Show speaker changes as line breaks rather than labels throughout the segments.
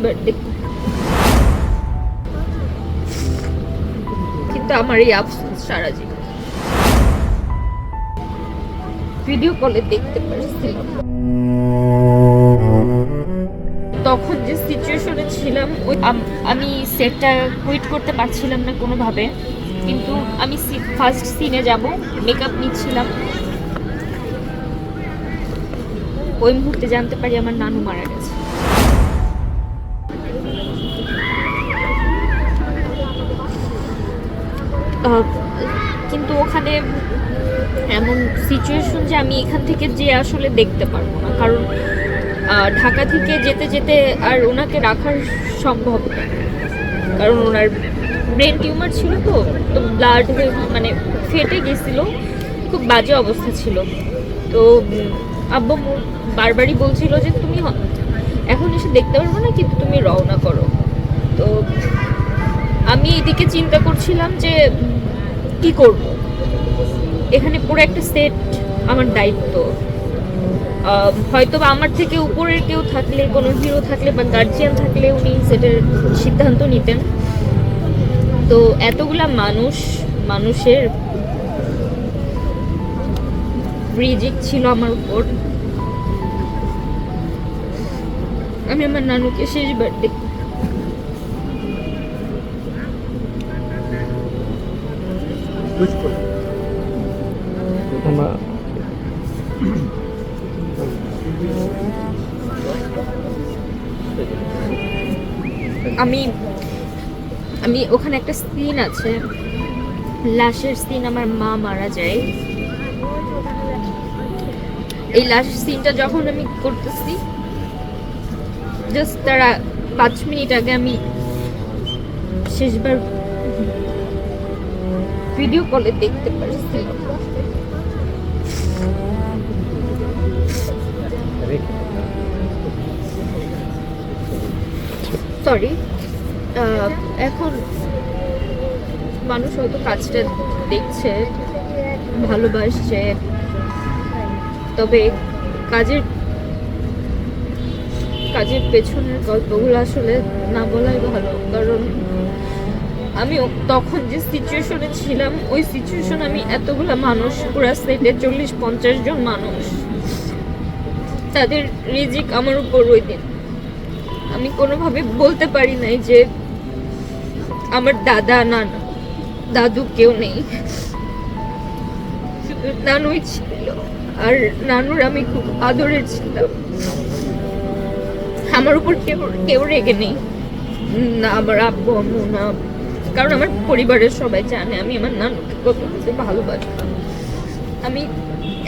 শেষবার দেখতে, কিন্তু আমার এই আফসোস সারা জীবন। ভিডিও কলে দেখতে পারছিলাম। তখন যে সিচুয়েশনে ছিলাম, আমি সেটটা কুইট করতে পারছিলাম না কোনোভাবে, কিন্তু আমি ফার্স্ট সিনে যাব, মেকআপ নিচ্ছিলাম। ওই মুহূর্তে জানতে পারি আমার নানু মারা গেছে। কিন্তু ওখানে এমন সিচুয়েশন যে আমি এখান থেকে যে আসলে দেখতে পারবো না, কারণ ঢাকা থেকে যেতে যেতে আর ওনাকে রাখার সম্ভব না, কারণ ওনার ব্রেন টিউমার ছিল, তো ব্লাড মানে ফেটে গেছিল, খুব বাজে অবস্থা ছিল। তো আব্বু বারবারই বলছিল যে তুমি এখন এসে দেখতে পারবো না, কিন্তু তুমি রওনা করো। তো আমি এদিকে চিন্তা করছিলাম যে কি করব, এখানে পুরো একটা সেট আমার দায়িত্ব। হয়তো বা আমার থেকে উপরের কেউ থাকলে, কোনো হিরো থাকলে বা গার্জিয়ান থাকলে উনি সেটার সিদ্ধান্ত নিতেন। তো এতগুলা মানুষের রিজিক ছিল আমার উপর। আমি আমার নানুকে শেষবার দেখি। আমি ওখানে একটা সিন আছে, লাশের সিন, আমার মা মারা যায়। এই লাশের সিনটা যখন আমি করতেছি, জাস্ট তারা 5 মিনিট আগে আমি শেষবার ভিডিও কলে দেখতে পারছিলাম। সরি, এখন মানুষ হয়তো কাজটা দেখছে, ভালোবাসছে, তবে কাজের পেছনের গল্পগুলো আসলে না বলাই ভালো, কারণ আমি তখন যে সিচুয়েশনে ছিলাম, ওই সিচুয়েশন আমি এতগুলা মানুষ, পুরো সেটে 40-50 জন মানুষ, তাদের রিজিক আমার উপর ওই দিন। আমি কোনোভাবে বলতে পারি নাই যে আমার দাদা, নানা, দাদু কেউ নেই, শুধু নানুই ছিল। আর নানুর আমি খুব আদরের ছিলাম। আমার উপর কেউ রেগে নেই, না আমার আব্বু আম্মু, না, কারণ আমার পরিবারের সবাই জানে আমি আমার নানুকে কত ভালোবাসতাম। আমি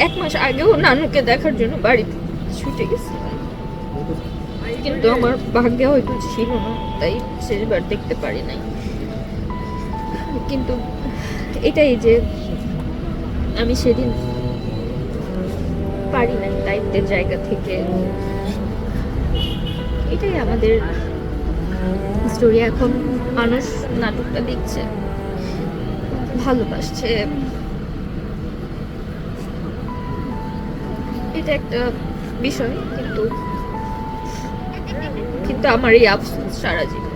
1 মাস আগেও নানুকে দেখার জন্য বাড়িতে ছুটে গেছিলাম, কিন্তু আমার ভাগ্যে হয়তো ছিল না, তাই শেষবার দেখতে পারি নাই। কিন্তু এটাই যে আমি সেদিন পারি নাই দায়িত্বের জায়গা থেকে। এটাই আমাদের স্টোরি। এখন মানুষ নাটকটা দেখছে, ভালোবাসছে, এটা একটা বিষয়, কিন্তু আমার এই আফসোস সারা জীবন।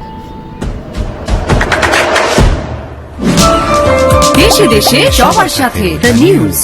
দেশে দেশে সবার সাথে দ্য নিউজ।